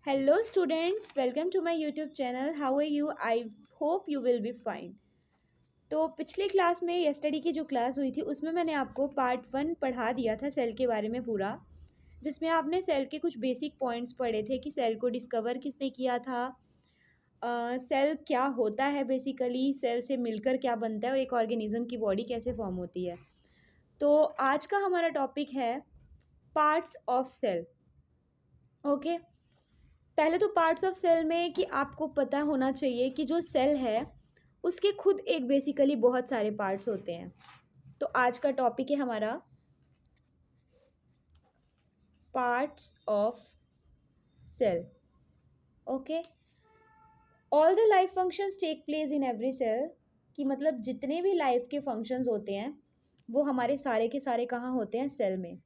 Hello students, welcome to my YouTube channel. How are you? I hope you will be fine. तो पिछली class में yesterday की जो class हुई थी उसमें मैंने आपको पार्ट 1 पढ़ा दिया था सेल के बारे में पूरा, जिसमें आपने सेल के कुछ बेसिक पॉइंट्स पढ़े थे कि सेल को डिस्कवर किसने किया था, सेल क्या होता है, बेसिकली सेल से मिलकर क्या बनता है और एक ऑर्गेनिज्म की बॉडी कैसे फॉर्म होती है। तो आज का हमारा टॉपिक है पार्ट्स ऑफ सेल। ओके, पहले तो पार्ट्स ऑफ सेल में कि आपको पता होना चाहिए कि जो सेल है उसके खुद एक बेसिकली बहुत सारे पार्ट्स होते हैं। तो आज का टॉपिक है हमारा parts of cell. Okay, all the life functions take place in every cell, कि मतलब जितने भी लाइफ के फंक्शंस होते हैं वो हमारे सारे के सारे कहाँ होते हैं? सेल में।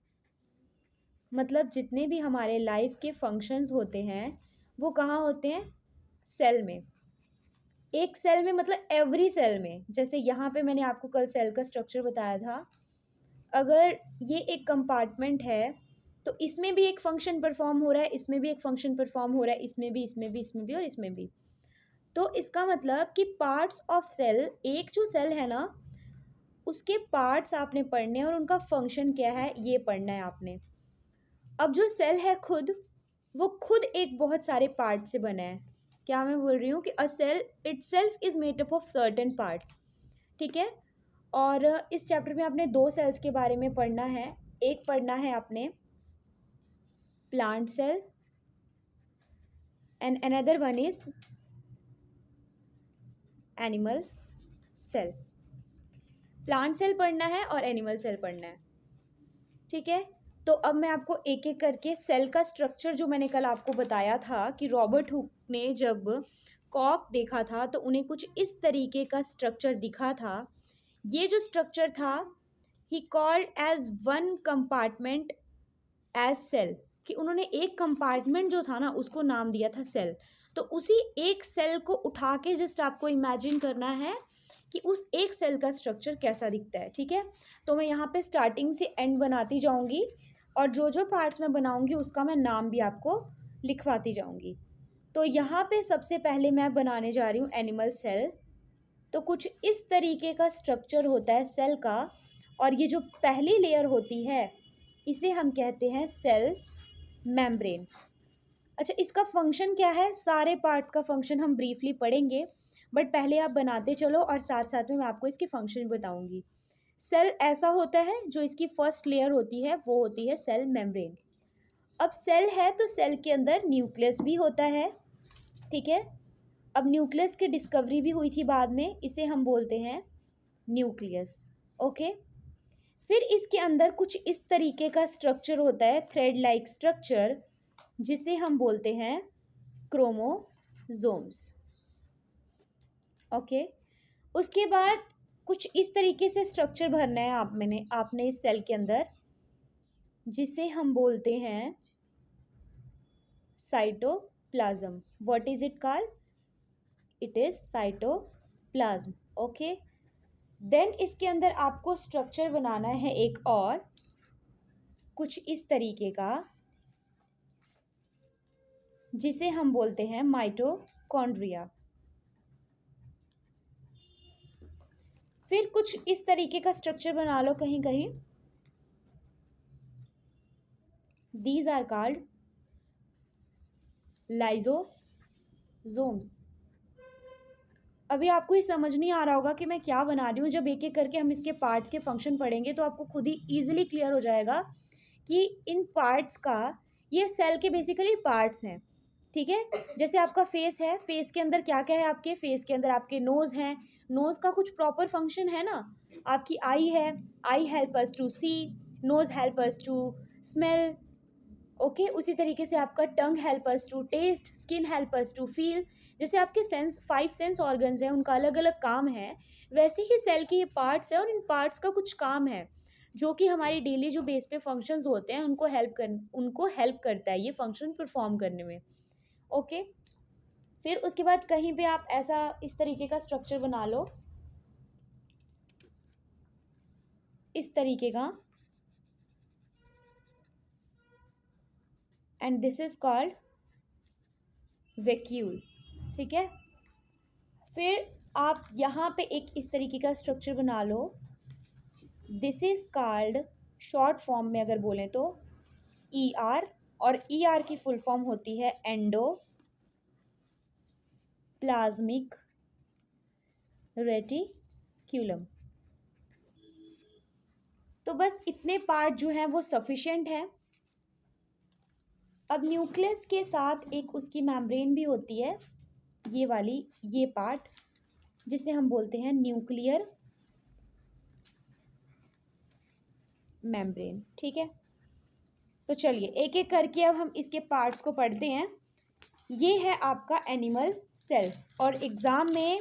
मतलब जितने भी हमारे लाइफ के फंक्शंस होते हैं वो कहाँ होते हैं? सेल में। एक सेल में मतलब एवरी सेल में। जैसे यहाँ पे मैंने आपको कल सेल का स्ट्रक्चर बताया था, अगर ये एक कंपार्टमेंट है तो इसमें भी एक फंक्शन परफॉर्म हो रहा है, इसमें भी एक फंक्शन परफॉर्म हो रहा है, इसमें भी, इसमें भी, इसमें भी और इसमें भी। तो इसका मतलब कि पार्ट्स ऑफ सेल, एक जो सेल है ना उसके पार्ट्स आपने पढ़ने और उनका फंक्शन क्या है ये पढ़ना है आपने। अब जो सेल है खुद, वो खुद एक बहुत सारे पार्ट से बना है। क्या मैं बोल रही हूँ कि a cell itself is made up of certain parts. ठीक है, और इस चैप्टर में आपने दो सेल्स के बारे में पढ़ना है। एक पढ़ना है आपने plant cell and another one is animal cell. Plant cell पढ़ना है और एनिमल सेल पढ़ना है। ठीक है, तो अब मैं आपको एक एक करके सेल का स्ट्रक्चर, जो मैंने कल आपको बताया था कि रॉबर्ट हुक ने जब कॉक देखा था तो उन्हें कुछ इस तरीके का स्ट्रक्चर दिखा था। ये जो स्ट्रक्चर था ही called as one compartment as cell, कि उन्होंने एक कंपार्टमेंट जो था ना उसको नाम दिया था सेल। तो उसी एक सेल को उठा के जस्ट आपको इमेजिन करना है कि उस एक सेल का स्ट्रक्चर कैसा दिखता है। ठीक है, तो मैं यहाँ पे स्टार्टिंग से एंड बनाती जाऊँगी और जो जो पार्ट्स मैं बनाऊँगी उसका मैं नाम भी आपको लिखवाती जाऊँगी। तो यहाँ पे सबसे पहले मैं बनाने जा रही हूँ एनिमल सेल। तो कुछ इस तरीके का स्ट्रक्चर होता है सेल का, और ये जो पहली लेयर होती है इसे हम कहते हैं सेल मेम्ब्रेन। अच्छा, इसका फंक्शन क्या है? सारे पार्ट्स का फंक्शन हम ब्रीफली पढ़ेंगे, बट पहले आप बनाते चलो और साथ साथ में मैं आपको इसके फंक्शन बताऊंगी। सेल ऐसा होता है, जो इसकी फर्स्ट लेयर होती है वो होती है सेल मेम्ब्रेन। अब सेल है तो सेल के अंदर न्यूक्लियस भी होता है। ठीक है, अब न्यूक्लियस की डिस्कवरी भी हुई थी बाद में, इसे हम बोलते हैं न्यूक्लियस। ओके, फिर इसके अंदर कुछ इस तरीके का स्ट्रक्चर होता है, थ्रेड लाइक स्ट्रक्चर, जिसे हम बोलते हैं क्रोमोसोम्स। ओके, उसके बाद कुछ इस तरीके से स्ट्रक्चर भरना है आपने इस सेल के अंदर, जिसे हम बोलते हैं cytoplasm. What is it called? It is cytoplasm. Okay, then इसके अंदर आपको स्ट्रक्चर बनाना है एक और कुछ इस तरीके का, जिसे हम बोलते हैं माइटोकॉन्ड्रिया। फिर कुछ इस तरीके का स्ट्रक्चर बना लो कहीं कहीं, दीज आर कॉल्ड लाइजोसोम्स। अभी आपको ये समझ नहीं आ रहा होगा कि मैं क्या बना रही हूँ। जब एक एक करके हम इसके पार्ट्स के फंक्शन पढ़ेंगे तो आपको खुद ही ईजिली क्लियर हो जाएगा कि इन पार्ट्स का, ये सेल के बेसिकली पार्ट्स हैं। ठीक है, जैसे आपका फेस है, फेस के अंदर क्या क्या है? आपके फेस के अंदर आपके नोज़ हैं, नोज़ का कुछ प्रॉपर फंक्शन है ना। आपकी आई है, eye help us to see, nose help us to smell. Okay, उसी तरीके से आपका tongue help us to taste, skin help us to feel. जैसे आपके सेंस, 5 सेंस ऑर्गन्स हैं, उनका अलग अलग काम है, वैसे ही सेल के ये पार्ट्स हैं और इन पार्ट्स का कुछ काम है जो कि हमारी डेली जो बेस पे फंक्शंस होते हैं उनको हेल्प करता है ये फंक्शन परफॉर्म करने में। ओके, फिर उसके बाद कहीं पे आप ऐसा इस तरीके का स्ट्रक्चर बना लो, इस तरीके का, and this is called vacuole, ठीक है। फिर आप यहाँ पे एक इस तरीके का स्ट्रक्चर बना लो, this is called, short form में अगर बोलें तो ER, और ER की फुल फॉर्म होती है एंडोप्लाज्मिक रेटिक्यूलम। तो बस इतने पार्ट जो हैं वो सफिशेंट हैं। अब न्यूक्लियस के साथ एक उसकी मेम्ब्रेन भी होती है, ये वाली, ये पार्ट जिसे हम बोलते हैं न्यूक्लियर मेम्ब्रेन, ठीक है। तो चलिए एक एक करके अब हम इसके पार्ट्स को पढ़ते हैं। ये है आपका एनिमल सेल, और एग्ज़ाम में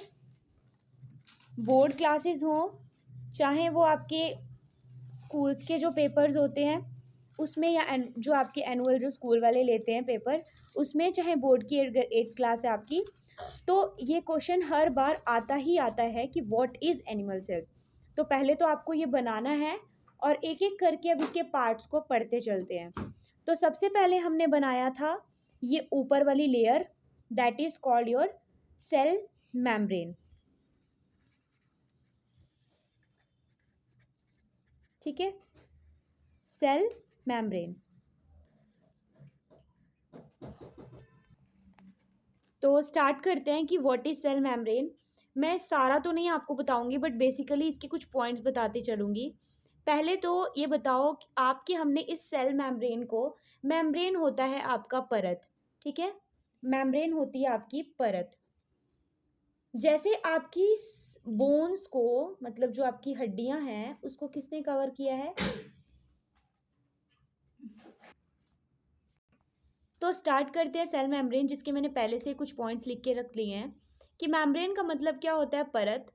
बोर्ड क्लासेस हों, चाहे वो आपके स्कूल्स के जो पेपर्स होते हैं उसमें, या जो आपके एनुअल जो स्कूल वाले लेते हैं पेपर उसमें, चाहे बोर्ड की 8th क्लास है आपकी, तो ये क्वेश्चन हर बार आता ही आता है कि व्हाट इज़ एनिमल सेल। तो पहले तो आपको ये बनाना है और एक एक करके अब इसके पार्ट्स को पढ़ते चलते हैं। तो सबसे पहले हमने बनाया था ये ऊपर वाली layer, that is called your cell membrane, ठीक है, सेल मेम्ब्रेन। तो स्टार्ट करते हैं कि व्हाट इज़ सेल मेम्ब्रेन। मैं सारा तो नहीं आपको बताऊंगी, बट बेसिकली इसके कुछ पॉइंट्स बताती चलूँगी। पहले तो ये बताओ कि आपके हमने इस सेल मेम्ब्रेन को, मेम्ब्रेन होता है आपका परत, ठीक है, मेम्ब्रेन होती है आपकी परत। जैसे आपकी बोन्स को, मतलब जो आपकी हड्डियां हैं उसको किसने कवर किया है? तो स्टार्ट करते हैं सेल मेम्ब्रेन, जिसके मैंने पहले से कुछ पॉइंट्स लिख के रख लिए हैं कि मेम्ब्रेन का मतलब क्या होता है, परत।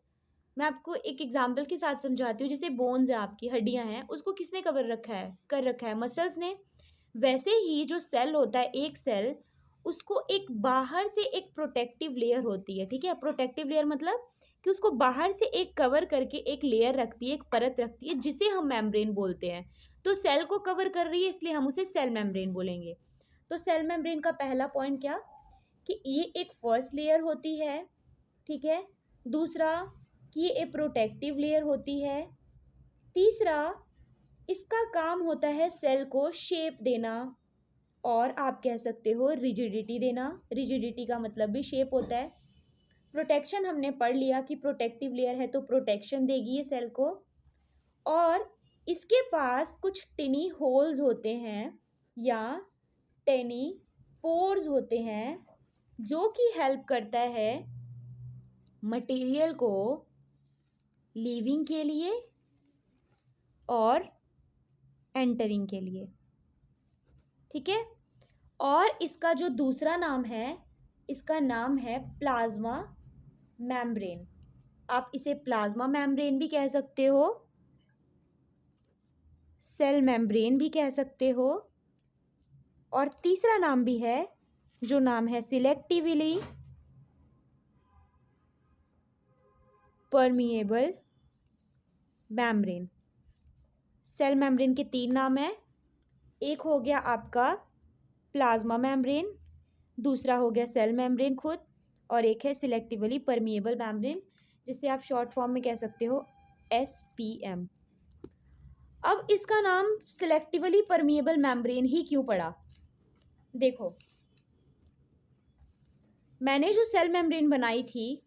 मैं आपको एक एग्जांपल के साथ समझाती हूँ। जैसे बोन्स है, आपकी हड्डियां हैं, उसको किसने कवर रखा है, कर रखा है, मसल्स ने। वैसे ही जो सेल होता है, एक सेल, उसको एक बाहर से एक प्रोटेक्टिव लेयर होती है, ठीक है। प्रोटेक्टिव लेयर मतलब कि उसको बाहर से एक कवर करके एक लेयर रखती है, एक परत रखती है, जिसे हम मेम्ब्रेन बोलते हैं। तो सेल को कवर कर रही है, इसलिए हम उसे सेल मेम्ब्रेन बोलेंगे। तो सेल मेम्ब्रेन का पहला पॉइंट क्या, कि ये एक फर्स्ट लेयर होती है, ठीक है। दूसरा कि ये एक प्रोटेक्टिव लेयर होती है। तीसरा, इसका काम होता है सेल को शेप देना, और आप कह सकते हो रिजिडिटी देना। रिजिडिटी का मतलब भी शेप होता है। प्रोटेक्शन हमने पढ़ लिया कि प्रोटेक्टिव लेयर है तो प्रोटेक्शन देगी ये सेल को। और इसके पास कुछ टिनी होल्स होते हैं या टेनी पोर्स होते हैं, जो कि हेल्प करता है मटेरियल को लीविंग के लिए और एंटरिंग के लिए, ठीक है। और इसका जो दूसरा नाम है, इसका नाम है प्लाज्मा मेम्ब्रेन। आप इसे प्लाज्मा मेम्ब्रेन भी कह सकते हो, सेल मेम्ब्रेन भी कह सकते हो, और तीसरा नाम भी है जो नाम है selectively permeable membrane. Cell membrane के 3 नाम हैं। एक हो गया आपका प्लाज्मा मेम्ब्रेन, दूसरा हो गया सेल मेम्ब्रेन खुद, और एक है सिलेक्टिवली परमिएबल मेम्ब्रेन, जिसे आप शॉर्ट फॉर्म में कह सकते हो SPM। अब इसका नाम सिलेक्टिवली परमिएबल मेम्ब्रेन ही क्यों पड़ा? देखो, मैंने जो सेल मेम्ब्रेन बनाई थी,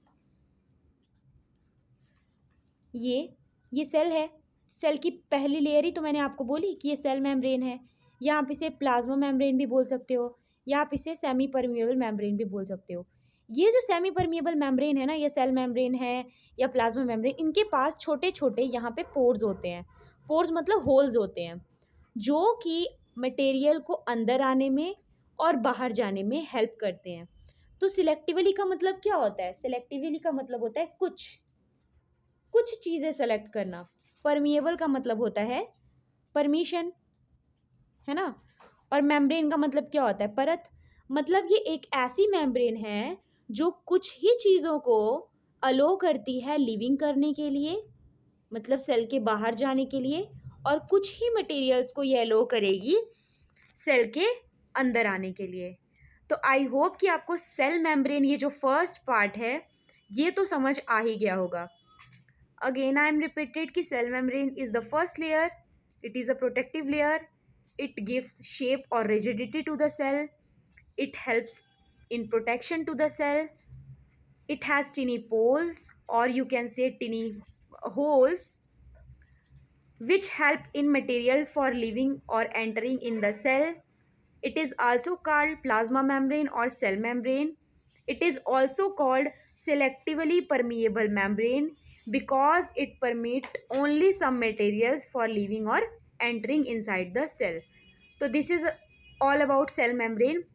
ये सेल है, सेल की पहली लेयर ही तो मैंने आपको बोली कि ये सेल मेम्ब्रेन है, या आप इसे प्लाज्मा मेम्ब्रेन भी बोल सकते हो, या आप इसे सेमी परमिएबल मेम्ब्रेन भी बोल सकते हो। ये जो सेमी परमिएबल मेम्ब्रेन है ना, ये सेल मेम्ब्रेन है या प्लाज्मा मेम्ब्रेन, इनके पास छोटे छोटे यहाँ पे पोर्स होते हैं। पोर्स मतलब होल्स होते हैं, जो कि मटेरियल को अंदर आने में और बाहर जाने में हेल्प करते हैं। तो सिलेक्टिवली का मतलब क्या होता है? सिलेक्टिवली का मतलब होता है कुछ चीज़ें सेलेक्ट करना। परमिएबल का मतलब होता है परमिशन, है ना। और मेम्ब्रेन का मतलब क्या होता है? परत। मतलब ये एक ऐसी मेम्ब्रेन है जो कुछ ही चीज़ों को अलो करती है लिविंग करने के लिए, मतलब सेल के बाहर जाने के लिए, और कुछ ही मटेरियल्स को ये अलो करेगी सेल के अंदर आने के लिए। तो आई होप कि आपको सेल मेम्ब्रेन ये जो फर्स्ट पार्ट है ये तो समझ आ ही गया होगा. अगेन आई एम रिपीटेड कि cell membrane is the first layer. It is a protective layer. It gives shape और rigidity to the cell. It helps in protection to the cell. It has tiny poles, or you can say tiny holes, which help in material for living or entering in the cell. It is also called plasma membrane or cell membrane. It is also called selectively permeable membrane because it permits only some materials for living or entering inside the cell. So this is all about cell membrane.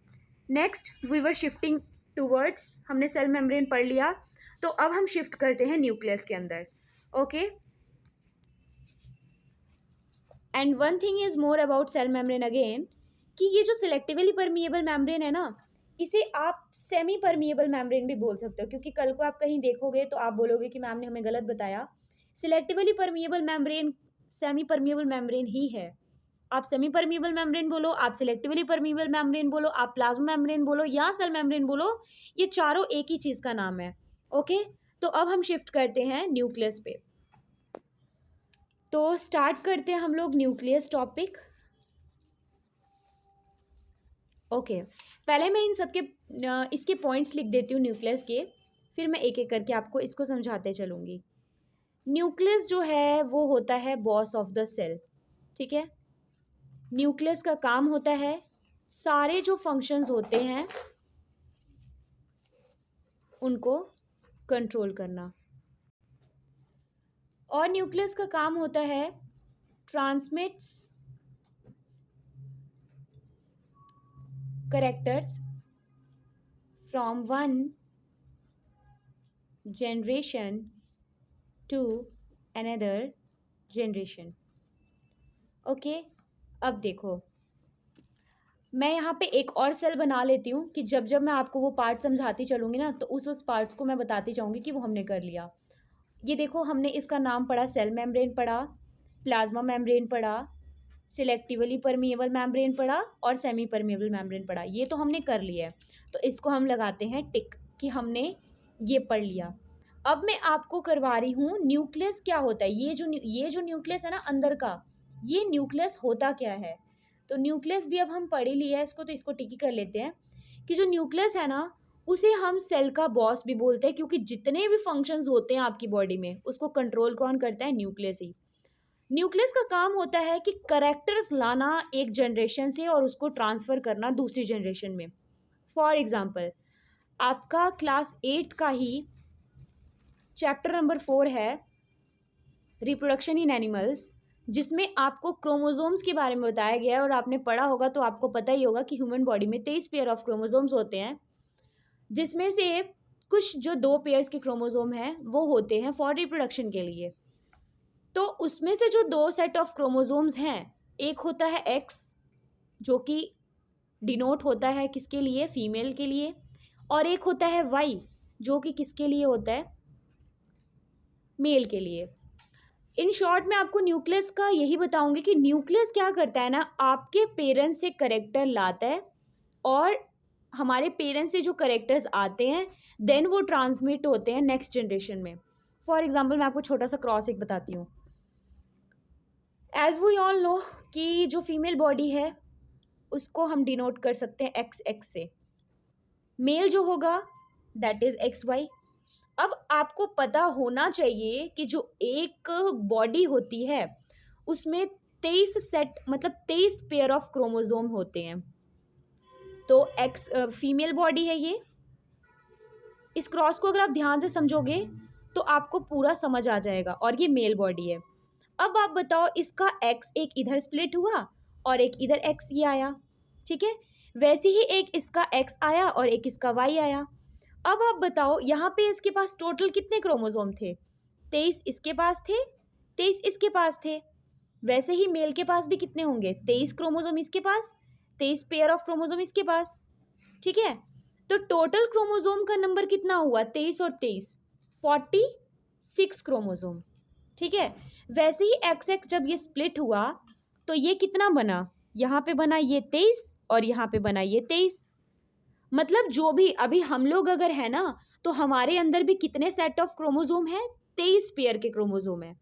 Next we were shifting towards, हमने cell membrane पढ़ लिया, तो अब हम shift करते हैं nucleus के अंदर. Okay, and one thing is more about cell membrane again कि ये जो सिलेक्टिवली परमिएबल मेम्ब्रेन है ना, इसे आप सेमी परमिएबल मेम्ब्रेन भी बोल सकते हो, क्योंकि कल को आप कहीं देखोगे तो आप बोलोगे कि मैम ने हमें गलत बताया. Selectively permeable membrane semi permeable membrane ही है. आप सेमी परमिएबल मेम्ब्रेन बोलो, आप सिलेक्टिवली परमिएबल मेम्ब्रेन बोलो, आप प्लाज्मा मेम्ब्रेन बोलो या सेल मेम्ब्रेन बोलो, ये चारों एक ही चीज़ का नाम है. ओके, तो अब हम शिफ्ट करते हैं न्यूक्लियस पे. तो स्टार्ट करते हैं हम लोग न्यूक्लियस टॉपिक. ओके, पहले मैं इन सबके इसके पॉइंट्स लिख देती हूँ न्यूक्लियस के, फिर मैं एक एक करके आपको इसको समझाते चलूँगी. न्यूक्लियस जो है वो होता है बॉस ऑफ द सेल. ठीक है, न्यूक्लियस का काम होता है सारे जो फंक्शंस होते हैं उनको कंट्रोल करना, और न्यूक्लियस का काम होता है transmits characters from one generation to another generation. Okay, अब देखो मैं यहाँ पे एक और सेल बना लेती हूँ कि जब जब मैं आपको वो पार्ट समझाती चलूँगी ना, तो उस पार्ट्स को मैं बताती जाऊँगी कि वो हमने कर लिया. ये देखो, हमने इसका नाम पढ़ा, सेल मेम्ब्रेन पढ़ा, प्लाज्मा मेम्ब्रेन पढ़ा, सिलेक्टिवली परमिएबल मेम्ब्रेन पढ़ा और सेमी परमिएबल मेम्ब्रेन पढ़ा. ये तो हमने कर लिया है, तो इसको हम लगाते हैं टिक कि हमने ये पढ़ लिया. अब मैं आपको करवा रही हूँ न्यूक्लियस क्या होता है. ये जो न्यूक्लियस है ना अंदर का, ये न्यूक्लियस होता क्या है. तो न्यूक्लियस भी अब हम पढ़ ही लिया है इसको, तो इसको टिक ही कर लेते हैं कि जो न्यूक्लियस है ना उसे हम सेल का बॉस भी बोलते हैं, क्योंकि जितने भी फंक्शंस होते हैं आपकी बॉडी में उसको कंट्रोल कौन करता है, न्यूक्लियस ही. न्यूक्लियस का काम होता है कि कैरेक्टर्स लाना एक जनरेशन से और उसको ट्रांसफ़र करना दूसरी जनरेशन में. फॉर एग्जांपल, आपका क्लास 8 का ही चैप्टर नंबर 4 है रिप्रोडक्शन इन एनिमल्स, जिसमें आपको क्रोमोसोम्स के बारे में बताया गया है. और आपने पढ़ा होगा तो आपको पता ही होगा कि ह्यूमन बॉडी में 23 पेयर ऑफ क्रोमोसोम्स होते हैं, जिसमें से कुछ जो 2 पेयर्स के क्रोमोसोम हैं वो होते हैं फॉर रिप्रोडक्शन के लिए. तो उसमें से जो 2 सेट ऑफ क्रोमोसोम्स हैं, एक होता है एक्स जो कि डिनोट होता है किसके लिए, फीमेल के लिए, और एक होता है वाई जो कि किसके लिए होता है, मेल के लिए. इन शॉर्ट मैं आपको न्यूक्लियस का यही बताऊंगी कि न्यूक्लियस क्या करता है ना, आपके पेरेंट्स से करेक्टर लाता है और हमारे पेरेंट्स से जो करेक्टर्स आते हैं देन वो ट्रांसमिट होते हैं नेक्स्ट जनरेशन में. फॉर एग्जांपल मैं आपको छोटा सा क्रॉस एक बताती हूँ. एज वी ऑल नो कि जो फीमेल बॉडी है उसको हम डिनोट कर सकते हैं एक्स एक्स से, मेल जो होगा दैट इज एक्स वाई. अब आपको पता होना चाहिए कि जो एक बॉडी होती है उसमें 23 सेट मतलब 23 पेयर ऑफ क्रोमोसोम होते हैं. तो एक्स फीमेल बॉडी है ये. इस क्रॉस को अगर आप ध्यान से समझोगे तो आपको पूरा समझ आ जाएगा, और ये मेल बॉडी है. अब आप बताओ, इसका एक्स एक इधर स्प्लिट हुआ और एक इधर एक्स ये आया, ठीक है. वैसे ही एक इसका एक्स आया और एक इसका वाई आया. अब आप बताओ यहाँ पे इसके पास टोटल कितने क्रोमोसोम थे, 23 इसके पास थे, 23 इसके पास थे. वैसे ही मेल के पास भी कितने होंगे, 23 क्रोमोसोम इसके पास, 23 पेयर ऑफ क्रोमोसोम इसके पास, ठीक है. तो टोटल क्रोमोसोम का नंबर कितना हुआ, 23 और 23 46 क्रोमोसोम, ठीक है. वैसे ही एक्स एक्स जब ये स्प्लिट हुआ तो ये कितना बना, यहाँ पे बना ये 23 और यहाँ पे बना ये 23. मतलब जो भी अभी हम लोग अगर है ना, तो हमारे अंदर भी कितने सेट ऑफ क्रोमोजोम है? 23 पेयर के क्रोमोजोम है।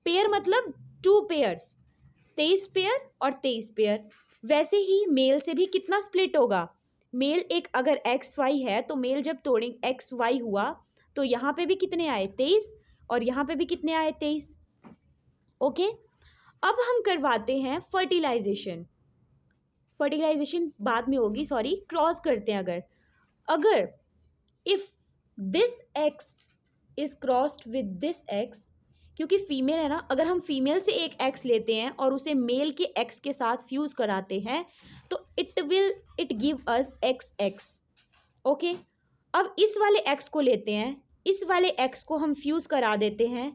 पेयर मतलब 2 पेयर्स, 23 पेयर और 23 पेयर। वैसे ही मेल से भी कितना स्प्लिट होगा? मेल एक अगर एक्स वाई है तो मेल जब तोड़े एक्स वाई हुआ तो यहाँ पे भी कितने आए? 23, और यहाँ पे भी कितने आए? 23। ओके, अब हम करवाते हैं फर्टिलाइजेशन। फर्टिलाइजेशन बाद में होगी, सॉरी, क्रॉस करते हैं। अगर if this x is crossed with this x, क्योंकि फीमेल है ना, अगर हम फीमेल से एक एक्स लेते हैं और उसे मेल के एक्स के साथ फ्यूज कराते हैं तो it give us x x. Okay, अब इस वाले एक्स को लेते हैं, इस वाले एक्स को हम फ्यूज करा देते हैं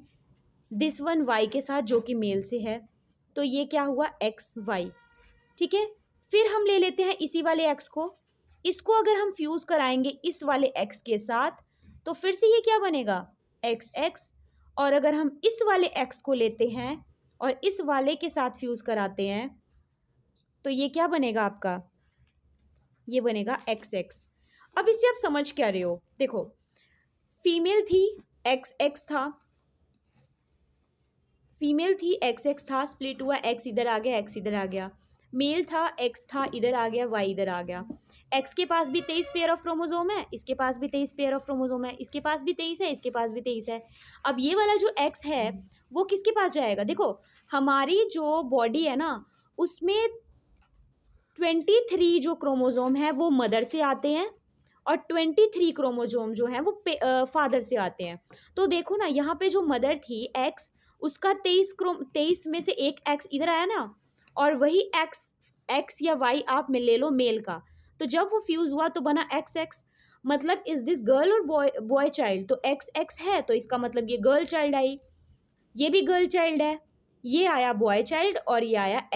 दिस वन वाई के साथ जो कि मेल से है, तो ये क्या हुआ? X Y. ठीक है, फिर हम ले लेते हैं इसी वाले एक्स को, इसको अगर हम फ्यूज कराएंगे इस वाले एक्स के साथ तो फिर से ये क्या बनेगा? X x. और अगर हम इस वाले एक्स को लेते हैं और इस वाले के साथ फ्यूज कराते हैं तो ये क्या बनेगा आपका? ये बनेगा एक्स एक्स। अब इसे आप समझ क्या रहे हो? देखो, फीमेल थी, एक्स एक्स था, फीमेल थी, एक्स एक्स था, स्प्लिट हुआ, एक्स इधर आ गया, एक्स इधर आ गया। मेल था, एक्स था, इधर आ गया, वाई इधर आ गया। एक्स के पास भी 23 पेयर ऑफ क्रोमोजोम है, इसके पास भी 23 पेयर ऑफ क्रोमोजोम है, इसके पास भी 23 है, इसके पास भी 23 है। अब ये वाला जो एक्स है वो किसके पास जाएगा? देखो, हमारी जो बॉडी है ना, उसमें 23 जो क्रोमोजोम है वो मदर से आते हैं और 23 क्रोमोजोम जो हैं वो फादर से आते हैं। तो देखो ना, यहाँ पे जो मदर थी एक्स, उसका 23 में से एक एक्स इधर आया ना, और वही एक्स एक्स या वाई आप में ले लो मेल का, तो जब वो फ्यूज हुआ तो बना एक्स एक्स। मतलब इज दिस गर्ल और बॉय बॉय चाइल्ड? तो एक्स एक्स है तो इसका मतलब ये गर्ल चाइल्ड आई, ये भी गर्ल चाइल्ड है, ये आया बॉय चाइल्ड और ये आया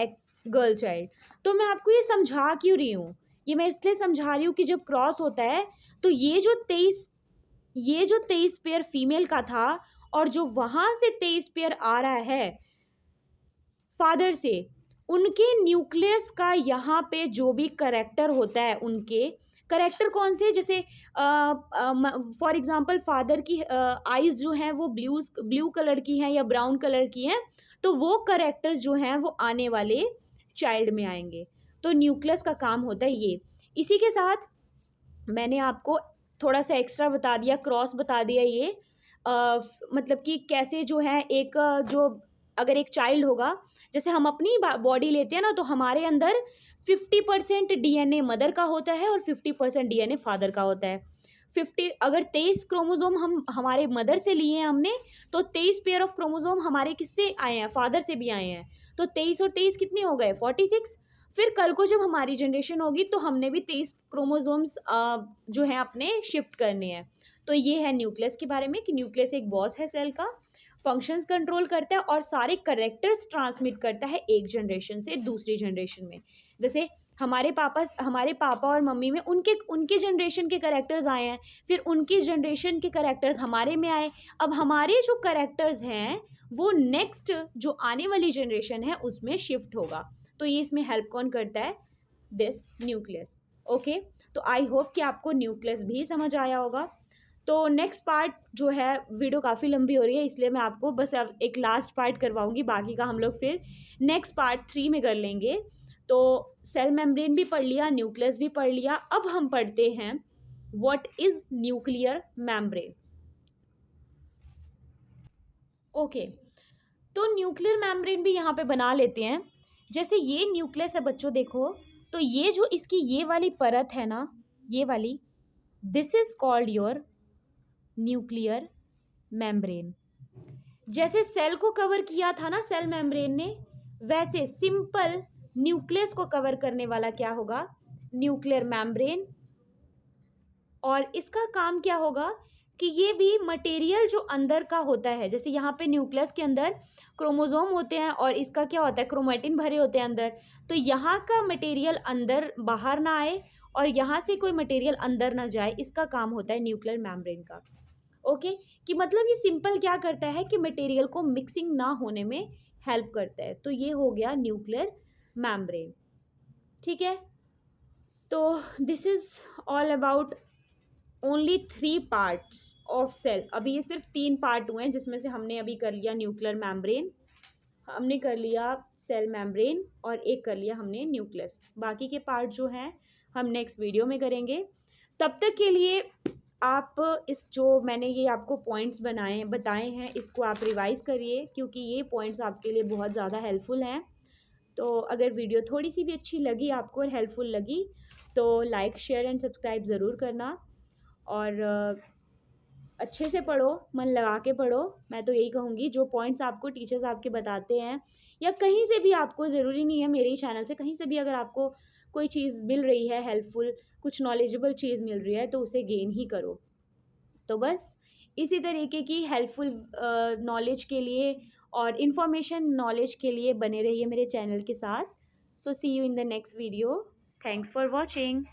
गर्ल चाइल्ड। तो मैं आपको ये समझा क्यों रही हूँ? ये मैं इसलिए समझा रही हूँ कि जब क्रॉस होता है तो ये जो 23 पेयर फीमेल का था और जो वहां से 23 पेयर आ रहा है फादर से, उनके न्यूक्लियस का यहाँ पे जो भी करेक्टर होता है, उनके करेक्टर कौन से? जैसे फॉर एग्जांपल फादर की आईज जो हैं वो ब्लू कलर की हैं या ब्राउन कलर की हैं, तो वो करेक्टर्स जो हैं वो आने वाले चाइल्ड में आएंगे। तो न्यूक्लियस का काम होता है ये। इसी के साथ मैंने आपको थोड़ा सा एक्स्ट्रा बता दिया, क्रॉस बता दिया ये मतलब कि कैसे जो है एक जो अगर एक चाइल्ड होगा, जैसे हम अपनी बॉडी लेते हैं ना, तो हमारे अंदर 50% डीएनए मदर का होता है और 50% डीएनए फादर का होता है। 50 अगर 23 क्रोमोजोम हम हमारे मदर से लिए हैं हमने, तो 23 पेयर ऑफ क्रोमोजोम हमारे किससे आए हैं? फादर से भी आए हैं। तो 23 और 23 कितने हो गए? 46। फिर कल को जब हमारी जनरेशन होगी तो हमने भी 23 क्रोमोजोम्स जो है अपने शिफ्ट करने हैं। तो ये है न्यूक्लियस के बारे में कि न्यूक्लियस एक बॉस है सेल का, फंक्शंस कंट्रोल करता है और सारे करेक्टर्स ट्रांसमिट करता है एक जनरेशन से दूसरी जनरेशन में। जैसे हमारे पापा और मम्मी में उनके जनरेशन के करेक्टर्स आए हैं, फिर उनकी जनरेशन के करेक्टर्स हमारे में आए। अब हमारे जो करेक्टर्स हैं वो नेक्स्ट जो आने वाली जनरेशन है उसमें शिफ्ट होगा। तो ये इसमें हेल्प कौन करता है? This nucleus. ओके, तो आई होप कि आपको न्यूक्लियस भी समझ आया होगा। तो नेक्स्ट पार्ट जो है, वीडियो काफ़ी लंबी हो रही है इसलिए मैं आपको बस अब एक लास्ट पार्ट करवाऊंगी, बाकी का हम लोग फिर नेक्स्ट पार्ट 3 में कर लेंगे। तो सेल मेम्ब्रेन भी पढ़ लिया, न्यूक्लियस भी पढ़ लिया, अब हम पढ़ते हैं what is nuclear membrane. Okay, तो न्यूक्लियर मेम्ब्रेन भी यहाँ पे बना लेते हैं। जैसे ये न्यूक्लियस है बच्चों, देखो, तो ये जो इसकी ये वाली परत है ना, ये वाली, this is called your nuclear membrane. जैसे सेल को कवर किया था ना सेल मेम्ब्रेन ने, वैसे सिंपल न्यूक्लियस को कवर करने वाला क्या होगा? Nuclear membrane. और इसका काम क्या होगा कि ये भी मटेरियल जो अंदर का होता है, जैसे यहाँ पे न्यूक्लियस के अंदर क्रोमोसोम होते हैं और इसका क्या होता है? क्रोमैटिन भरे होते हैं अंदर। तो यहाँ का मटेरियल अंदर बाहर ना आए और यहाँ से कोई मटेरियल अंदर ना जाए, इसका काम होता है न्यूक्लियर मेम्ब्रेन का। ओके, कि मतलब ये सिंपल क्या करता है कि मटेरियल को मिक्सिंग ना होने में हेल्प करता है। तो ये हो गया न्यूक्लियर मेम्ब्रेन। ठीक है, तो this is all about only 3 parts of cell. अभी ये सिर्फ 3 पार्ट हुए हैं, जिसमें से हमने अभी कर लिया न्यूक्लियर मेम्ब्रेन, हमने कर लिया सेल मेम्ब्रेन, और एक कर लिया हमने न्यूक्लियस। बाकी के पार्ट जो हैं हम नेक्स्ट वीडियो में करेंगे। तब तक के लिए आप इस जो मैंने ये आपको पॉइंट्स बताए हैं, इसको आप रिवाइज़ करिए, क्योंकि ये पॉइंट्स आपके लिए बहुत ज़्यादा हेल्पफुल हैं। तो अगर वीडियो थोड़ी सी भी अच्छी लगी आपको और हेल्पफुल लगी, तो लाइक शेयर एंड सब्सक्राइब ज़रूर करना। और अच्छे से पढ़ो, मन लगा के पढ़ो। मैं तो यही कहूँगी, जो पॉइंट्स आपको टीचर्स आपके बताते हैं, या कहीं से भी, आपको ज़रूरी नहीं है मेरे ही चैनल से, कहीं से भी अगर आपको कोई चीज़ मिल रही है हेल्पफुल, कुछ नॉलेजेबल चीज़ मिल रही है, तो उसे गेन ही करो। तो बस इसी तरीके की हेल्पफुल नॉलेज के लिए और इन्फॉर्मेशन नॉलेज के लिए बने रहिए मेरे चैनल के साथ। So see you in the next video. Thanks for watching.